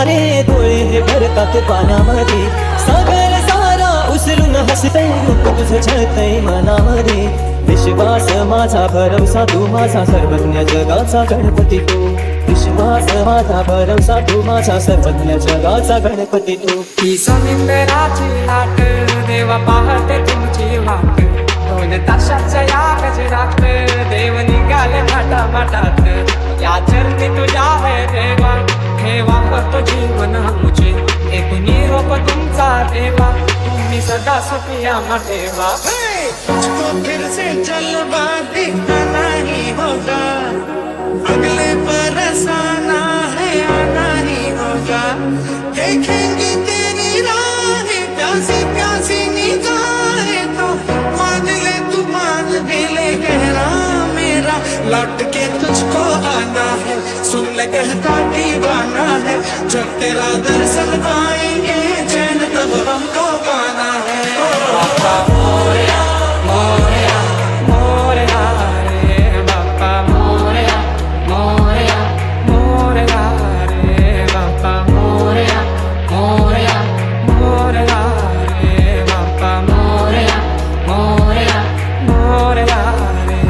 रे डोळे हे भरतात पाण्यामध्ये, सागर सारा उसरून हसतय रूप तुझं छळतय मनामध्ये. विश्वास माझा भरवसा तू माझा सर्वज्ञ जगाचा गणपती तू, विश्वास माझा भरवसा तू माझा सर्वज्ञ जगाचा गणपती तू. ही समिंदराची लाट देवा पाहते तुमची वाट, ढोल ताशाच्या या गजरात देव निघाले थाटामाटात. या चरणी तुझ्या है देवा ठेवा करतो जीवन आमचे, एक निरोप तुमचा देवा तुम्ही सदा सुखिया ठेवा. तुझको फिर से जलवा दिखना नहीं होगा, अगले बरस आना है आना ही होगा. देखेंगे तेरी राहें प्यासी प्यासी निगाहें, तो मान ले तू मान भी ले कहना मेरा, लौट के तुझको आना है. सुन ले कहता दीवाना है, जब तेरा दर्शन पाएंगे चैन तब हमको पाना है. बाप्पा मोरया मोरया मोरया रे बाप्पा मोरया मोरया मोरया रे बाप्पा मोरया मोरया मोरया रे बाप्पा मोरया मोरया मोरया रे.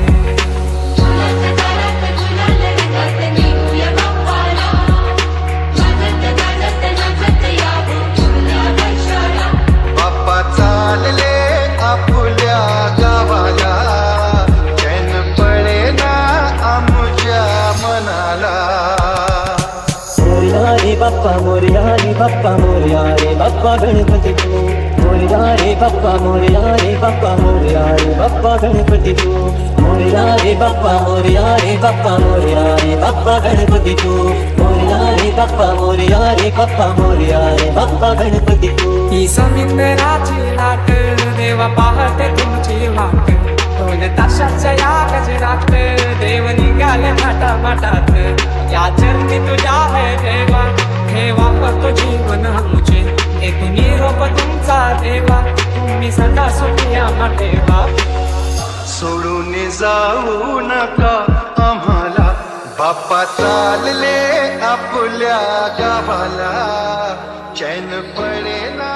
बाप्पा चालले आपुल्या गावाला, चैन पडेना आमच्या मनाला. मोरया रे बाप्पा मोरया रे बाप्पा मोरया रे बाप्पा गणपती तू, मोरया रे बाप्पा मोरया रे बाप्पा मोरया रे बाप्पा गणपती तू, मोरया रे बाप्पा मोरया रे बाप्पा मोरया रे बाप्पा गणपती तू, मोरया रे बाप्पा मोरया रे बाप्पा मोरया रे बाप्पा गणपती तू. ही समिंदराची लाट देवा पाहते तुमची वाट, ढोल ताशाच्या या गजरात देव निघाले थाटामाटात. या चरणी तुझ्या है देवा ठेवा करतो जीवन आमचे, एक निरोप तुमचा देवा तुम्ही सदा सुखिया ठेवा. सोडून जाऊ नका आम्हाला, बाप्पा चालले आपुल्या गावाला, चैन पडेना